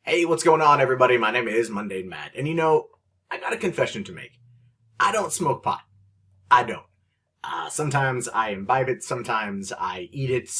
Hey, what's going on, everybody? My name is Mundane Matt, and I got a confession to make. I don't smoke pot. I don't. Sometimes I imbibe it, sometimes I eat it,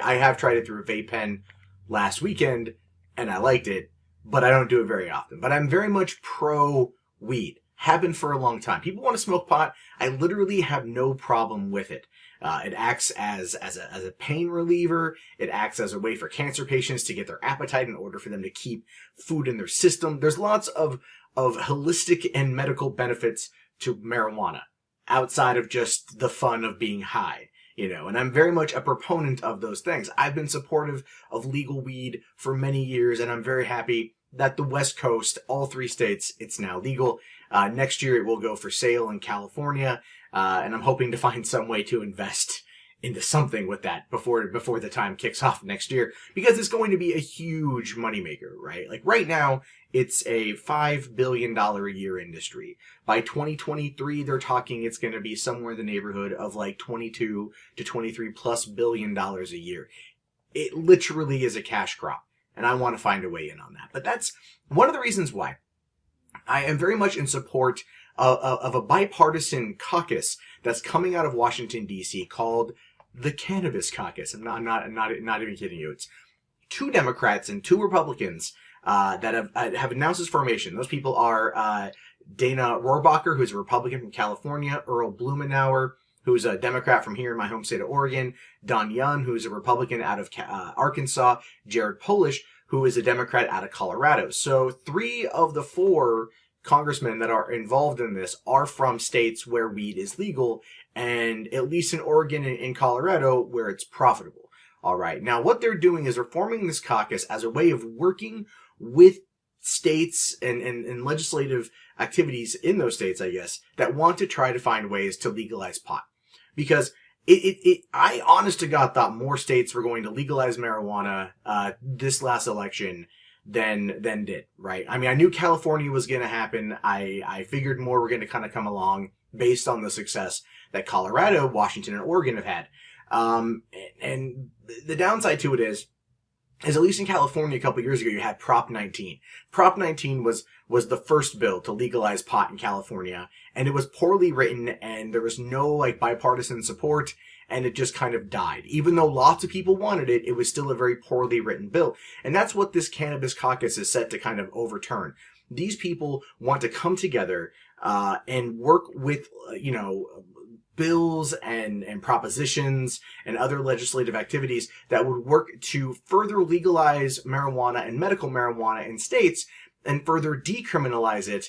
I have tried it through a vape pen last weekend, and I liked it, but I don't do it very often. But I'm very much pro weed. Have been for a long time. People want to smoke pot. I literally have no problem with it. It acts as a pain reliever. It acts as a way for cancer patients to get their appetite in order for them to keep food in their system. There's lots of holistic and medical benefits to marijuana outside of just the fun of being high, and I'm very much a proponent of those things. I've been supportive of legal weed for many years, and I'm very happy that the West Coast, all three states, it's now legal. Next year it will go for sale in California, and I'm hoping to find some way to invest into something with that before the time kicks off next year, because it's going to be a huge moneymaker, right? Like right now, it's a $5 billion a year industry. By 2023, they're talking it's going to be somewhere in the neighborhood of like 22 to 23 plus billion dollars a year. It literally is a cash crop, and I want to find a way in on that. But that's one of the reasons why I am very much in support of a bipartisan caucus that's coming out of Washington, D.C. called the Cannabis Caucus. I'm not even kidding you. It's 2 Democrats and 2 Republicans that have announced this formation. Those people are Dana Rohrabacher, who's a Republican from California, Earl Blumenauer, who's a Democrat from here in my home state of Oregon, Don Young, who's a Republican out of Arkansas, Jared Polish, who is a Democrat out of Colorado. So 3 of the 4 congressmen that are involved in this are from states where weed is legal, and at least in Oregon and in Colorado where it's profitable. All right. Now, what they're doing is they're forming this caucus as a way of working with states and legislative activities in those states, I guess, that want to try to find ways to legalize pot. Because I honest to God thought more states were going to legalize marijuana this last election than did, right? I mean, I knew California was going to happen. I figured more were going to kind of come along based on the success that Colorado, Washington, and Oregon have had. And the downside to it is at least in California a couple years ago, you had Prop 19. Prop 19 was the first bill to legalize pot in California, and it was poorly written, and there was no bipartisan support, and it just kind of died. Even though lots of people wanted it, it was still a very poorly written bill. And that's what this Cannabis Caucus is set to kind of overturn. These people want to come together and work with, bills and propositions and other legislative activities that would work to further legalize marijuana and medical marijuana in states and further decriminalize it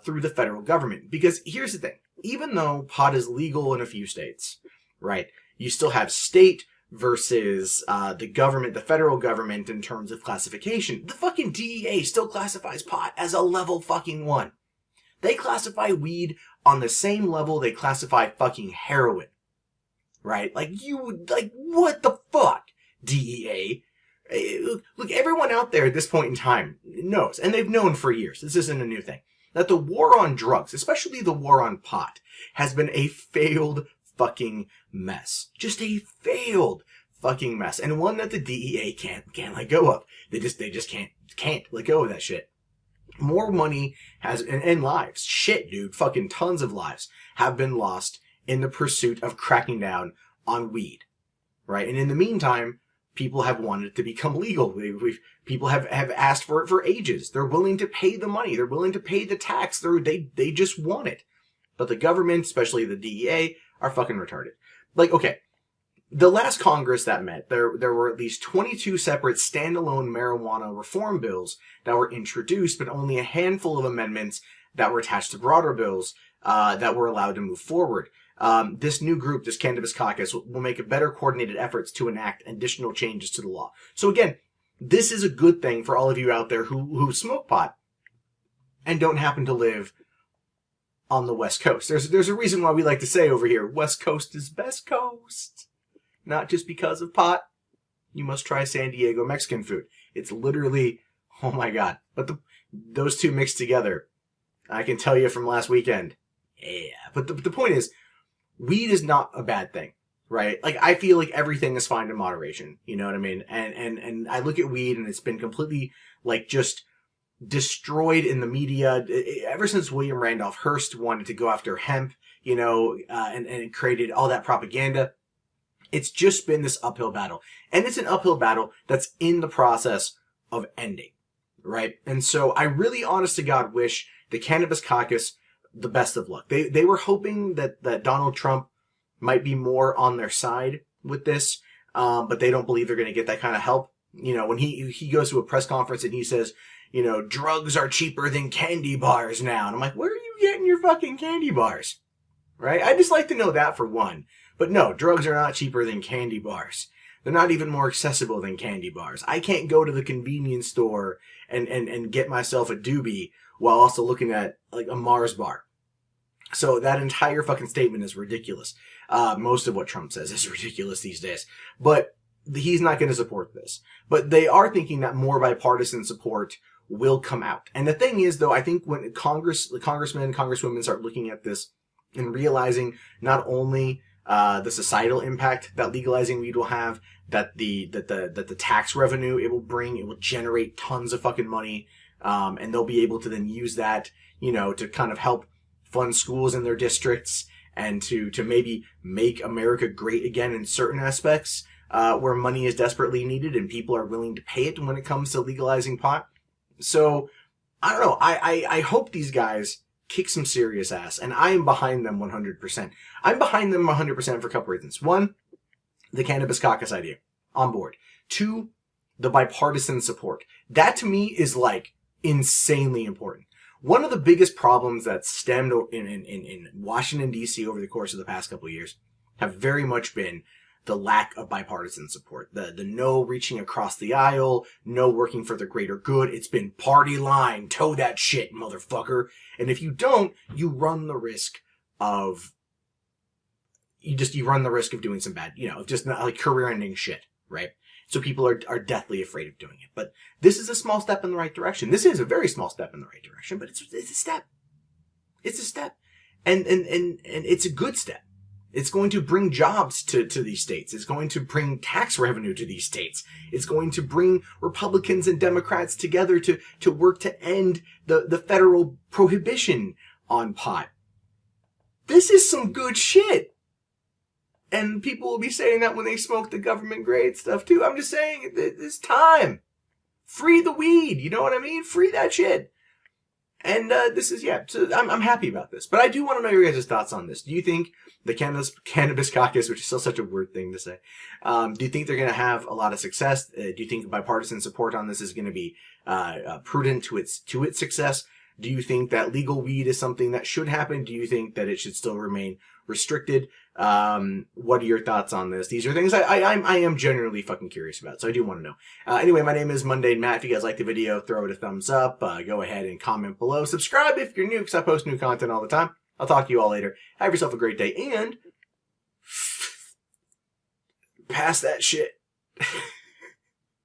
through the federal government. Because here's the thing. Even though pot is legal in a few states, right, you still have state versus the government, the federal government, in terms of classification. The fucking DEA still classifies pot as a level fucking 1. They classify weed on the same level they classify fucking heroin. Right? What the fuck, DEA? Look, everyone out there at this point in time knows, and they've known for years, this isn't a new thing, that the war on drugs, especially the war on pot, has been a failed fucking mess. Just a failed fucking mess. And one that the DEA can't let go of. They just can't let go of that shit. More money and lives, shit, dude, fucking tons of lives have been lost in the pursuit of cracking down on weed, right? And in the meantime, people have wanted it to become legal. People have asked for it for ages. They're willing to pay the money. They're willing to pay the tax. They just want it. But the government, especially the DEA, are fucking retarded. Okay. The last Congress that met, there were at least 22 separate standalone marijuana reform bills that were introduced, but only a handful of amendments that were attached to broader bills that were allowed to move forward. This new group, this Cannabis Caucus, will make better coordinated efforts to enact additional changes to the law. So again, this is a good thing for all of you out there who smoke pot and don't happen to live on the West Coast. There's a reason why we like to say over here, West Coast is best coast. Not just because of pot. You must try San Diego Mexican food. It's literally, oh my God. But those two mixed together, I can tell you from last weekend. Yeah. But the point is, weed is not a bad thing, right? Like, I feel like everything is fine in moderation. You know what I mean? And I look at weed and it's been completely, like, just destroyed in the media. Ever since William Randolph Hearst wanted to go after hemp, you know, and it created all that propaganda. It's just been this uphill battle. And it's an uphill battle that's in the process of ending, right? And so I really, honest to God, wish the Cannabis Caucus the best of luck. They were hoping that Donald Trump might be more on their side with this, but they don't believe they're going to get that kind of help. You know, when he goes to a press conference and he says, you know, drugs are cheaper than candy bars now. And I'm like, where are you getting your fucking candy bars? Right? I just like to know that for one. But no, drugs are not cheaper than candy bars. They're not even more accessible than candy bars. I can't go to the convenience store and get myself a doobie while also looking at, like, a Mars bar. So that entire fucking statement is ridiculous. Most of what Trump says is ridiculous these days. But he's not going to support this. But they are thinking that more bipartisan support will come out. And the thing is, though, I think when the congressmen, congresswomen start looking at this and realizing not only the societal impact that legalizing weed will have, that the tax revenue it will generate tons of fucking money, and they'll be able to then use that, you know, to kind of help fund schools in their districts and to maybe make America great again in certain aspects, where money is desperately needed and people are willing to pay it when it comes to legalizing pot. So, I don't know. I hope these guys kick some serious ass, and I am behind them 100%. I'm behind them 100% for a couple reasons. One, the Cannabis Caucus idea. On board. Two, the bipartisan support. That to me is, like, insanely important. One of the biggest problems that stemmed in Washington, D.C. over the course of the past couple of years have very much been the lack of bipartisan support. The no reaching across the aisle, no working for the greater good. It's been party line, toe that shit, motherfucker. And if you don't, you run the risk of doing some bad, you know, just not, like, career-ending shit, right? So people are deathly afraid of doing it. But this is a small step in the right direction. This is a very small step in the right direction, but it's a step. It's a step. And it's a good step. It's going to bring jobs to these states. It's going to bring tax revenue to these states. It's going to bring Republicans and Democrats together to work to end the federal prohibition on pot. This is some good shit. And people will be saying that when they smoke the government grade stuff too. I'm just saying, it's time. Free the weed. You know what I mean? Free that shit. And this is, yeah, so I'm happy about this. But I do want to know your guys' thoughts on this. Do you think the Cannabis Caucus, which is still such a weird thing to say, do you think they're going to have a lot of success? Do you think bipartisan support on this is going to be prudent to its success? Do you think that legal weed is something that should happen? Do you think that it should still remain restricted? What are your thoughts on this? These are things I am genuinely fucking curious about, so I do want to know. Anyway, my name is Mundane Matt. If you guys like the video, throw it a thumbs up. Go ahead and comment below. Subscribe if you're new, because I post new content all the time. I'll talk to you all later. Have yourself a great day, and pass that shit.